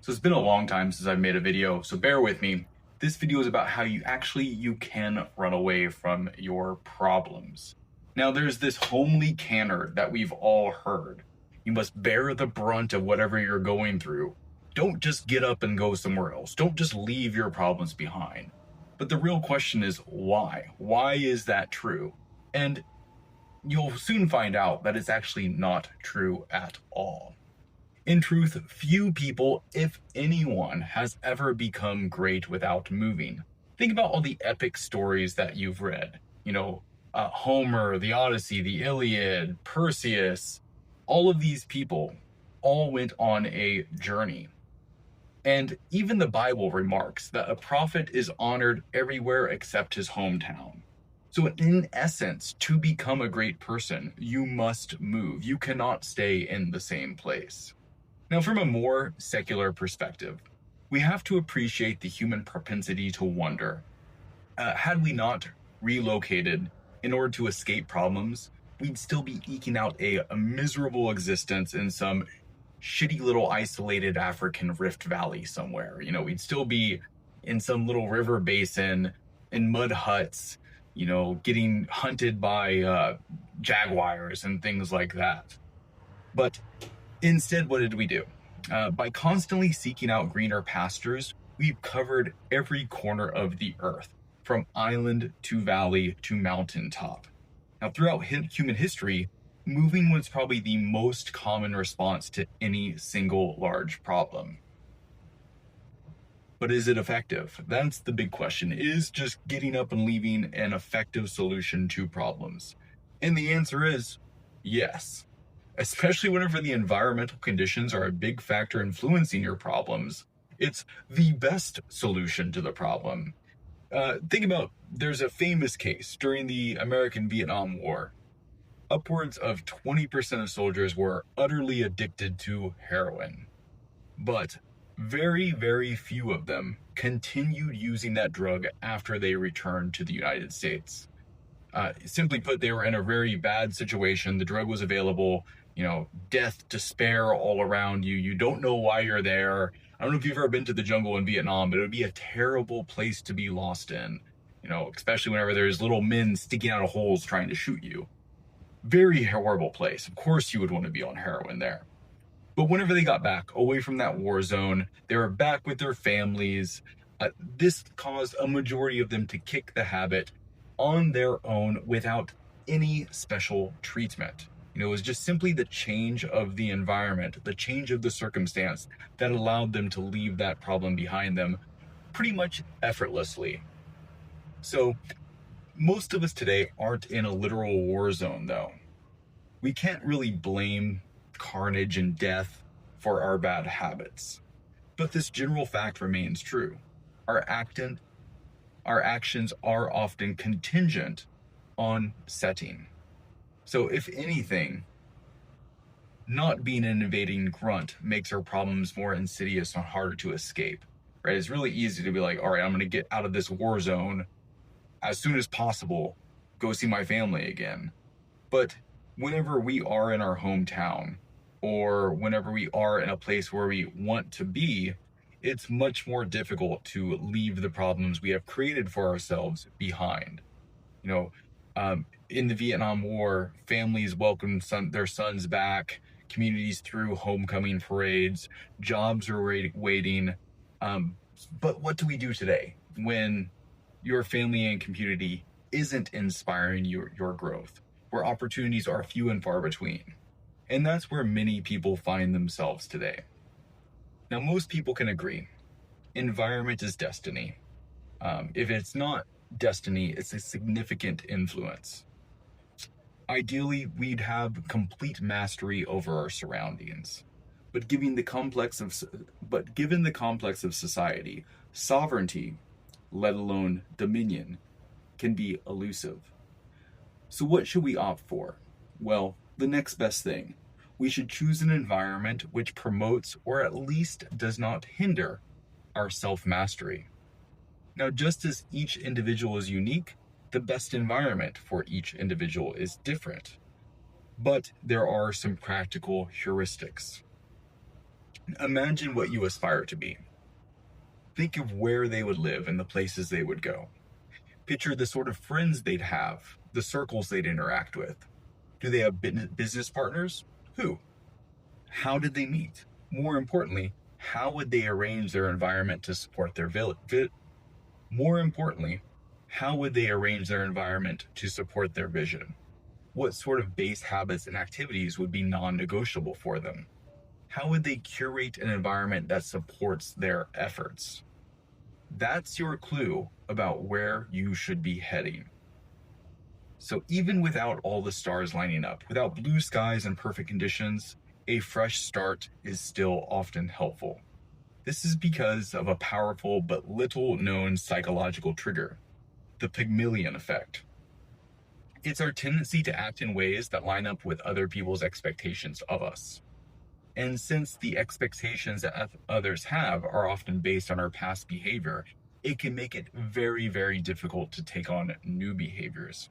So it's been a long time since I've made a video, so bear with me. This video is about how you can run away from your problems. Now there's this homely canner that we've all heard. You must bear the brunt of whatever you're going through. Don't just get up and go somewhere else. Don't just leave your problems behind. But the real question is why? Why is that true? And you'll soon find out that it's actually not true at all. In truth, few people, if anyone, has ever become great without moving. Think about all the epic stories that you've read. Homer, the Odyssey, the Iliad, Perseus, all of these people all went on a journey. And even the Bible remarks that a prophet is honored everywhere except his hometown. So in essence, to become a great person, you must move. You cannot stay in the same place. Now, from a more secular perspective, we have to appreciate the human propensity to wonder. Had we not relocated in order to escape problems, we'd still be eking out a miserable existence in some shitty little isolated African Rift Valley somewhere. We'd still be in some little river basin in mud huts, getting hunted by jaguars and things like that. But instead, what did we do? By constantly seeking out greener pastures, we've covered every corner of the earth, from island to valley to mountaintop. Now, throughout human history, moving was probably the most common response to any single large problem. But is it effective? That's the big question. Is just getting up and leaving an effective solution to problems? And the answer is yes. Especially whenever the environmental conditions are a big factor influencing your problems. It's the best solution to the problem. Think about, there's a famous case during the American-Vietnam War. Upwards of 20% of soldiers were utterly addicted to heroin. But very, very few of them continued using that drug after they returned to the United States. Simply put, they were in a very bad situation. The drug was available, death, despair all around you. You don't know why you're there. I don't know if you've ever been to the jungle in Vietnam, but it would be a terrible place to be lost in, especially whenever there's little men sticking out of holes trying to shoot you. Very horrible place. Of course you would want to be on heroin there. But whenever they got back away from that war zone, they were back with their families. This caused a majority of them to kick the habit on their own without any special treatment. It was just simply the change of the environment, the change of the circumstance that allowed them to leave that problem behind them pretty much effortlessly. So most of us today aren't in a literal war zone, though. We can't really blame carnage and death for our bad habits. But this general fact remains true. Our actions are often contingent on setting. So if anything, not being an invading grunt makes our problems more insidious and harder to escape, right? It's really easy to be like, all right, I'm going to get out of this war zone as soon as possible, go see my family again. But whenever we are in our hometown, or whenever we are in a place where we want to be, it's much more difficult to leave the problems we have created for ourselves behind. In the Vietnam War, families welcomed their sons back, communities threw homecoming parades, jobs were waiting. But what do we do today when your family and community isn't inspiring your growth, where opportunities are few and far between? And that's where many people find themselves today. Now, most people can agree, environment is destiny. If it's not destiny, it's a significant influence. Ideally, we'd have complete mastery over our surroundings. But given the complex of society, sovereignty, let alone dominion, can be elusive. So what should we opt for? Well, the next best thing. We should choose an environment which promotes or at least does not hinder our self-mastery. Now, just as each individual is unique, the best environment for each individual is different. But there are some practical heuristics. Imagine what you aspire to be. Think of where they would live and the places they would go. Picture the sort of friends they'd have, the circles they'd interact with. Do they have business partners? Who? How did they meet? More importantly, how would they arrange their environment to support their More importantly, how would they arrange their environment to support their vision? What sort of base habits and activities would be non-negotiable for them? How would they curate an environment that supports their efforts? That's your clue about where you should be heading. So even without all the stars lining up, without blue skies and perfect conditions, a fresh start is still often helpful. This is because of a powerful but little known psychological trigger, the Pygmalion Effect. It's our tendency to act in ways that line up with other people's expectations of us. And since the expectations that others have are often based on our past behavior, it can make it very, very difficult to take on new behaviors.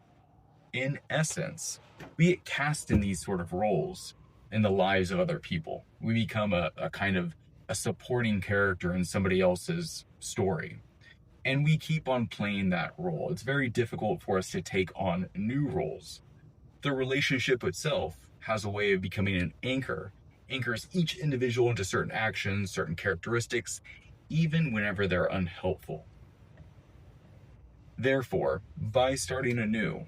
In essence, we get cast in these sort of roles in the lives of other people. We become a kind of a supporting character in somebody else's story. And we keep on playing that role. It's very difficult for us to take on new roles. The relationship itself has a way of becoming an anchor, anchors each individual into certain actions, certain characteristics, even whenever they're unhelpful. Therefore, by starting anew,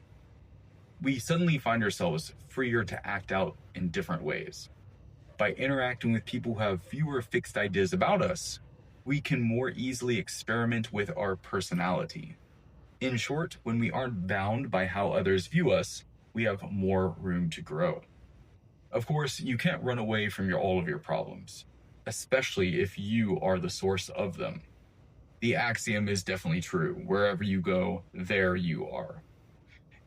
we suddenly find ourselves freer to act out in different ways. By interacting with people who have fewer fixed ideas about us, we can more easily experiment with our personality. In short, when we aren't bound by how others view us, we have more room to grow. Of course, you can't run away from all of your problems, especially if you are the source of them. The axiom is definitely true. Wherever you go, there you are.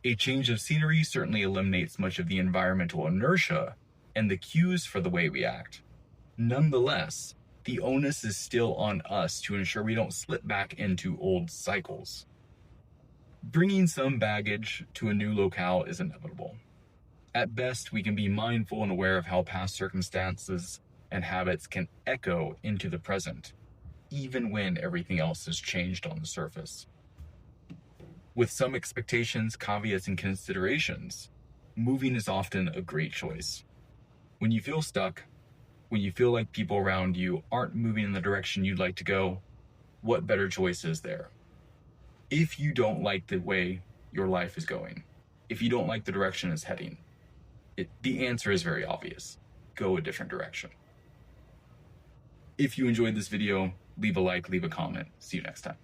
A change of scenery certainly eliminates much of the environmental inertia and the cues for the way we act. Nonetheless, the onus is still on us to ensure we don't slip back into old cycles. Bringing some baggage to a new locale is inevitable. At best, we can be mindful and aware of how past circumstances and habits can echo into the present, even when everything else has changed on the surface. With some expectations, caveats, and considerations, moving is often a great choice. When you feel stuck, when you feel like people around you aren't moving in the direction you'd like to go, what better choice is there? If you don't like the way your life is going, if you don't like the direction it's heading, the answer is very obvious. Go a different direction. If you enjoyed this video, leave a like, leave a comment. See you next time.